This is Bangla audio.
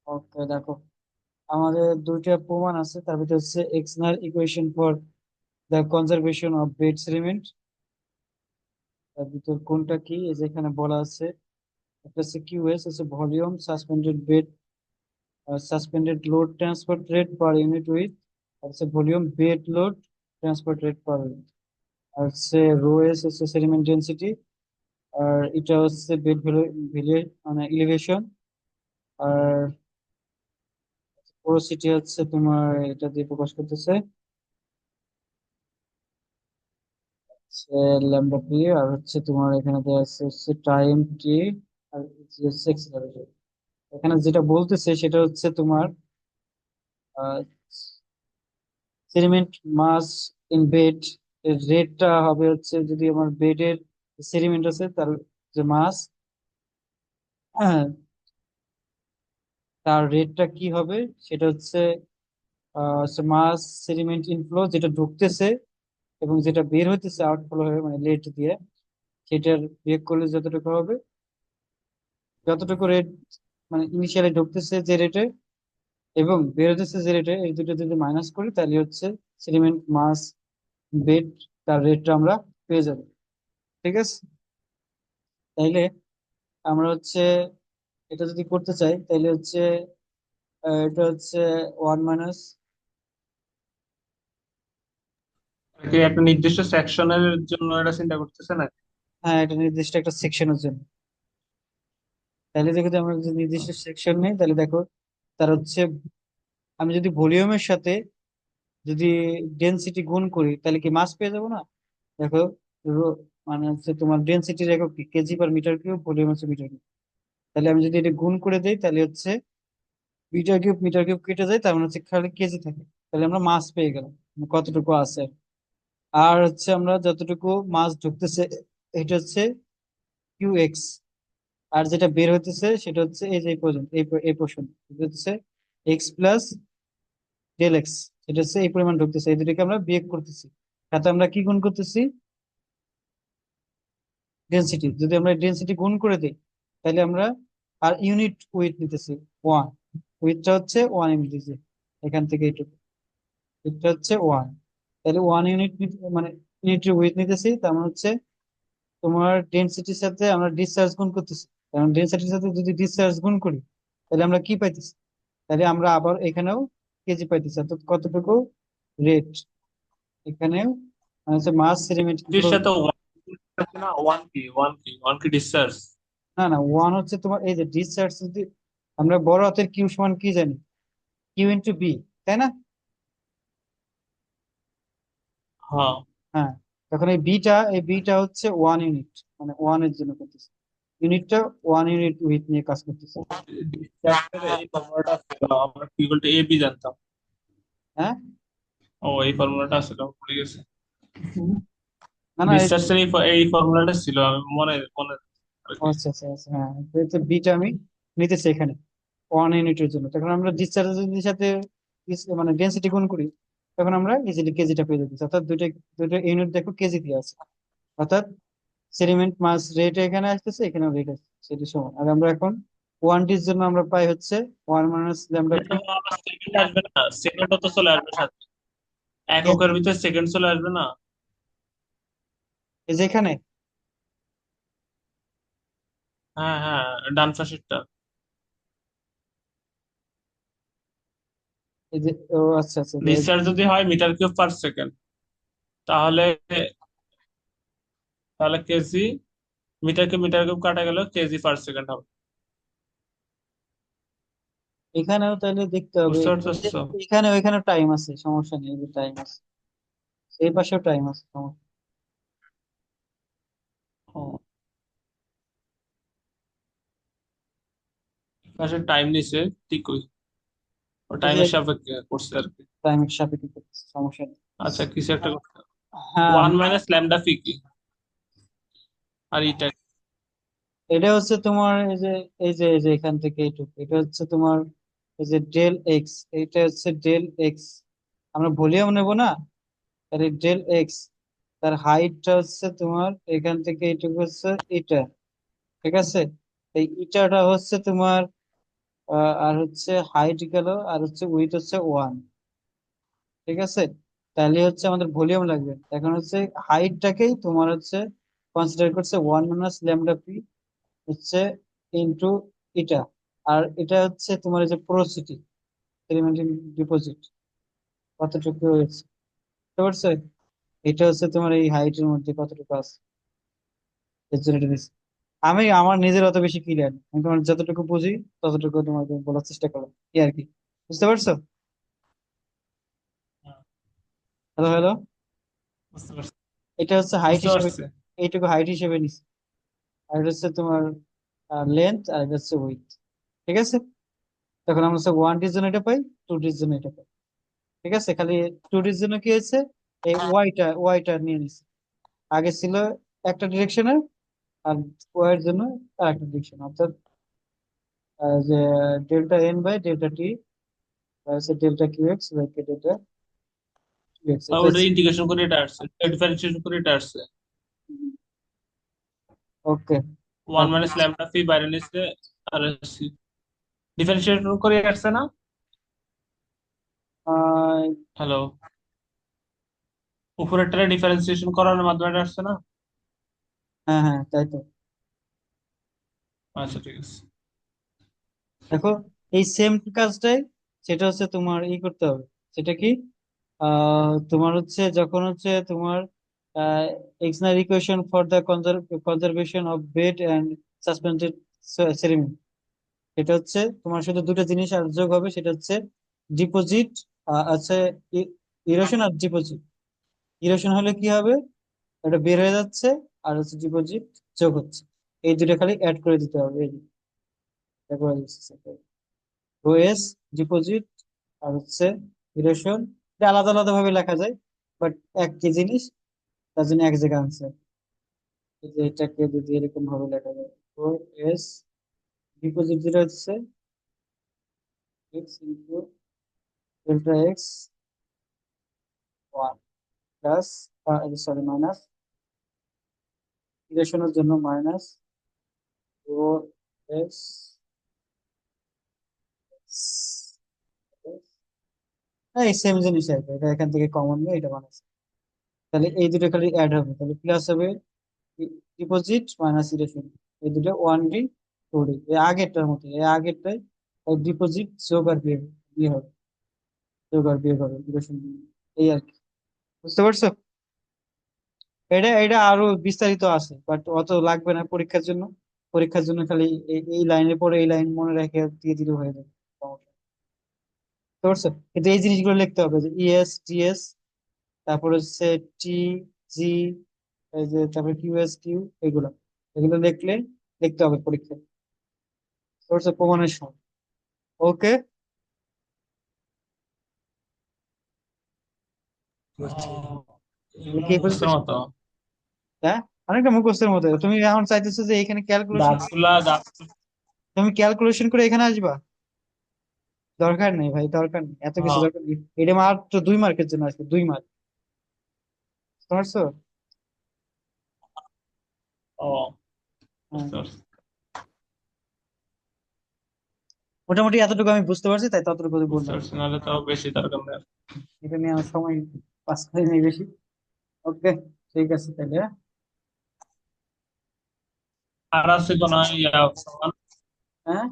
ওকে, দেখো, আমাদের দুইটা প্রমাণ আছে, তার ভিতরে হচ্ছে external equation for the conservation of bed sediment. তার ভিতর কোনটা কি, এই যে এখানে বলা আছে। একটা হচ্ছে কিউএস, হচ্ছে volume suspended bed, suspended load transport rate per unit with. আর হচ্ছে volume bed load transport rate per unit. আর হচ্ছে রো এস হচ্ছে সেডিমেন্ট ডেন্সিটি। আর এটা হচ্ছে বেড ভ্যালু, মানে এলিভেশন। আর পোরোসিটি হচ্ছে তোমার, এটা দিয়ে প্রকাশ করতেছে ল্যামডা পি। আর হচ্ছে তোমার এখানে দেওয়া আছে হচ্ছে টাইম টি। আর হচ্ছে acceleration। এখানে যেটা বলতেছে সেটা হচ্ছে তোমার সেডিমেন্ট মাস ইন বেড এর রেটটা হবে হচ্ছে, যদি আমার বেডের সেডিমেন্ট আছে তার যে মাস, তার রেটটা কি হবে, সেটা হচ্ছে মাস সেডিমেন্ট ইনফ্লো, যেটা ঢুকতেছে এবং যেটা বের হইতেছে আউটফ্লো হয়ে, মানে লেট দিয়ে, সেটার বিয়োগ করলে যতটুকু হবে, যতটুকু রেট মানে ইনিশিয়ালি ঢুকতেছে যে রেটে এবং বের হতেছে যে রেটে, এই দুটো যদি মাইনাস করি তাহলে হচ্ছে সেডিমেন্ট মাস বেড, তার রেটটা আমরা পেয়ে যাবো। ঠিক আছে, তাইলে আমরা হচ্ছে এটা যদি করতে চাই তাহলে হচ্ছে এটা হচ্ছে ওয়ান মাইনাস। কি একটা নির্দিষ্ট সেকশনের জন্য এটা চিন্তা করতেছে না? হ্যাঁ, এটা নির্দিষ্ট একটা সেকশনের জন্য। তাহলে দেখো, যদি আমরা যদি নির্দিষ্ট সেকশন নেই তাহলে দেখো, তার হচ্ছে আমি যদি ভলিউমের সাথে যদি ডেনসিটি গুণ করি তাহলে কি মাস পেয়ে যাবো না? দেখো, মানে হচ্ছে তোমার ডেনসিটির একক কি, KG per metre cube, volume হচ্ছে মিটার কিউব। তাহলে আমি যদি এটা গুণ করে দেই তাহলে হচ্ছে মিটার কিউব কেটে যায়, তার মানে হচ্ছে খালি কেজি থাকে। তাহলে আমরা মাস পেয়ে গেলাম, মানে কতটুকু আছে। আর হচ্ছে আমরা যতটুকু মাস ঢুকতেছে এটা হচ্ছে কিউ এক্স। আর যেটা বের হইতেছে সেটা হচ্ছে এই যে এই পর্যন্ত, এই পোর্শন, এটা হচ্ছে এক্স প্লাস ডেল এক্স। এটা হচ্ছে এই পরিমাণ ঢুকতেছে, এই দুটোকে আমরা বিয়োগ করতেছি, সাথে আমরা কি গুণ করতেছি, ডেনসিটি। যদি আমরা ডেনসিটি গুণ করে দিই তাহলে আমরা, আর ইউনিট উইথ নিতেছি ওয়ান, উইথটা হচ্ছে ওয়ান ইউনিট দিছি এখান থেকে এইটুকু, এটা হচ্ছে ওয়ান। তাহলে ওয়ান ইউনিট, মানে ইউনিটের উইথ নিতেছি, তার মানে হচ্ছে তোমার ডেনসিটির সাথে আমরা ডিসচার্জ গুণ করতেছি। কারণ ডেনসিটির সাথে যদি ডিসচার্জ গুণ করি তাহলে আমরা কি পাইতেছি, তাহলে আমরা আবার এখানেও কেজি পাইতেছি, অর্থাৎ কতটুকু রেট এখানেও, মানে হচ্ছে মাস সেডিমেন্ট এর ফ্লো। সাথে ওয়ান আছে না, ওয়ান কি ডিসচার্জ। না না, ওয়ান হচ্ছে তোমার এই যে ডিসচার্জ, যদি আমরা বড় হাতের কিউ সমান কি জানি, কিউ ইন্টু বি, তাই না? হ্যাঁ। হ্যাঁ, তখন এই বিটা হচ্ছে ওয়ান ইউনিট, মানে ওয়ান এর জন্য করতেছে, ইউনিটটা ওয়ান ইউনিট উইথ নিয়ে কাজ করতেছে। ডিসচার্জের এই ফর্মুলাটা ছিল, আমরা কি বলতে এ বি জানতাম। হ্যাঁ, ও, এই ফর্মুলাটা ছিল, ভুলে গেছি। না না ডিসচার্জের এই ফর্মুলাটা ছিল, আমি মনে মনে আর কি। আচ্ছা আচ্ছা আচ্ছা, হ্যাঁ, তো বিটা আমি নিতেছি এখানে ওয়ান ইউনিটের জন্য, তখন আমরা ডিসচার্জের সাথে মানে ডেন্সিটি গুণ করি, তখন আমরা ইজিলি কেজিটা পেয়ে যাচ্ছি। অর্থাৎ দুইটা দুইটা ইউনিট দেখো কেজি দিয়ে আছে, অর্থাৎ সেডিমেন্ট মাস রেট এখানে আসতেছে, এখানেও রেট আসছে, সেটি সমান। আর আমরা এখন ওয়ানটির জন্য আমরা পাই হচ্ছে ওয়ান মাইনাস ল্যামডা এটা পি। আমার সেকেন্ড আসবে না, সেকেন্ডও তো চলে আসবে সাথে, এককের ভিতরে সেকেন্ড চলে আসবে না? এই যে এখানে, হ্যাঁ হ্যাঁ, ডান পাশেরটা। এই যে, ও আচ্ছা আচ্ছা, ডিসচার্জ যদি হয় মিটার কিউব পার সেকেন্ড, তাহলে তাহলে কেজি, মিটার কিউব কাটা গেল, কেজি পার সেকেন্ড হবে। এখানেও তাহলে দেখতে হবে, বুঝতে এই যে পারছো? এখানে ওইখানে টাইম আছে, সমস্যা নেই, এই যে টাইম আছে, এই পাশেও টাইম আছে, সমস্যা। ও, পাশে টাইম নিছে, ঠিকই, ও এই যে টাইমের সাপেক্ষে করছে আর কি। টাইমের সাপেক্ষে করতেছে, সমস্যা নেই। আচ্ছা, কিছু একটা করতে হবে। হ্যাঁ, ওয়ান মাইনাস ল্যামডা ফি কি, আর এটা? এটা হচ্ছে তোমার এই যে এখান থেকে এইটুকু, এটা হচ্ছে তোমার এই যে ডেল এক্স, এটা হচ্ছে ডেল এক্স, আমরা ভলিউম নেব না, তাহলে ডেল এক্স, তার হাইটটা হচ্ছে তোমার এখান থেকে এইটুকু হচ্ছে এটা। ঠিক আছে, এই ইটাটা হচ্ছে তোমার আর হচ্ছে হাইট গেল, আর হচ্ছে উইথ হচ্ছে 1। ঠিক আছে, তাহলে হচ্ছে আমাদের ভলিউম লাগবে। এখন হচ্ছে হাইটটাকেই তোমার হচ্ছে কনসিডার করছে 1 - λp হচ্ছে ইনটু এটা। আর এটা হচ্ছে তোমার এই যে পোরোসিটি, এলিমেন্টাল ডিপোজিট কতটুকু হয়েছে, বুঝতে পারছো? এটা হচ্ছে তোমার এই হাইটের মধ্যে কতটুকু আছে, এর জন্য এটা দিচ্ছি। আমি আমার নিজের অত বেশি ক্লিয়ার, আমি তোমার যতটুকু বুঝি ততটুকু তোমাকে বলার চেষ্টা করলাম, কি আর কি। বুঝতে পারছো? হ্যাঁ, হ্যালো হ্যালো। বুঝতে পারছি। এটা হচ্ছে হাইট বুঝতে হিসেবে, পারছি। এইটুকু হাইট হিসেবে নিচ্ছি। আর এটা হচ্ছে তোমার লেন্থ, আর এটা হচ্ছে উইথ। ঠিক আছে, তখন আমরা হচ্ছে 1 ডির জন্য এটা পাই, 2 ডির জন্য এটা পাই। ঠিক আছে, খালি 2 ডির জন্য কি হয়েছে, এই ওয়াইটা নিয়ে নিছি। আগে ছিল একটা ডিরেকশনের, আর ওয়াই এর জন্য আরেকটা ডিরেকশন, অর্থাৎ যে delta N by delta T হচ্ছে delta Q X by K delta Q X, আর এটা ওটা হচ্ছে। ইন্টিগ্রেশন করে এটা আসছে, ডিফারেন্সিয়েশন করে এটা আসছে। ওকে, ওয়ান তারপর মাইনাস ল্যামডা পি বাইরে নিচ্ছে, আর ডিফারেন্সিয়েশন করে আসছে না। আহ, হ্যালো, উপরেরটা ডিফারেন্সিয়েশন করার মাধ্যমে এটা আসছে না। হ্যাঁ হ্যাঁ, তাই তো। আচ্ছা ঠিক আছে। দেখো, এই সেম কাজটাই, সেটা হচ্ছে তোমার করতে হবে। সেটা কি, তোমার হচ্ছে যখন হচ্ছে তোমার Exner equation for the conservation of bed and suspended ceremony, এটা হচ্ছে তোমার শুধু দুটো জিনিস আর যোগ হবে, সেটা হচ্ছে ডিপোজিট আছে, ইরোশন আর ডিপোজিট। ইরোশন হলে কি হবে, এটা বের হয়ে যাচ্ছে, আর হচ্ছে ডিপোজিট যোগ হচ্ছে। এই দুটো খালি অ্যাড করে দিতে হবে, এই যে, দেখো ওএস ডিপোজিট আর হচ্ছে ইরোশন, এটা আলাদা আলাদা ভাবে লেখা যায়, বাট একই জিনিস, তার জন্য এক জায়গায় আনসার। এই যে এটাকে যদি এরকম ভাবে লেখা যায়, ওএস ডিপোজিট যেটা হচ্ছে x into delta x one plus, sorry minus, ইকুয়েশনের জন্য মাইনাস ও এক্স, এই সেম জিনিস আর কি, এটা এখান থেকে কমন নিয়ে এটা বানাচ্ছে। তাহলে এই দুটো খালি অ্যাড হবে, তাহলে প্লাস হবে ডিপোজিট মাইনাস ইকুয়েশন, এই দুটো 1 ডি 2 ডি, এই আগেরটার মতো, এই আগেরটাই ডিপোজিট যোগ আর বিয়োগ, বিয়ে হবে, যোগ আর বিয়োগ হবে ইকুয়েশন, এই আর কি। বুঝতে পারছো? এটা এটা আরো বিস্তারিত আছে, বাট অত লাগবে না পরীক্ষার জন্য। পরীক্ষার জন্য খালি এই লাইনের পরে এই লাইন মনে রেখে দিয়ে দিলে হয়ে যাবে, সমস্যা নেই। বুঝতে পারছো? কিন্তু এই জিনিসগুলো লিখতে হবে, যে ইএস টিএস, তারপর হচ্ছে টি জি, এই যে তারপরে কিউএস কিউ, এগুলো এগুলো লিখতে হবে পরীক্ষায়। বুঝতে পারছো? প্রমাণের সময়। ওকে। তাহলে কি এই পর্যন্ত? মুখস্থের মতো। হ্যাঁ, অনেকটা মুখস্থের মতো। তুমি এখন চাইতেছো যে এখানে ক্যালকুলেশন, দাঁতগুলা দাঁত। তুমি ক্যালকুলেশন করে এখানে আসবা? দরকার নেই ভাই, দরকার নেই, এত কিছু হ্যাঁ। দরকার নেই। এটা মাত্র 2 মার্কের জন্য আসবে, 2 মার্ক। বুঝতে পারছো? ও, হ্যাঁ, বুঝতে পারছি। মোটামুটি এতটুকু আমি বুঝতে পারছি, তাই ততটুকু বুঝতে বললাম। পারছি, নাহলে তো বেশি দরকার নেই। এটা নিয়ে আমার সময় পাস করে নেই বেশি। ওকে, ঠিক আছে তাহলে, হ্যাঁ? আর আছে কোন ইয়া? হ্যাঁ।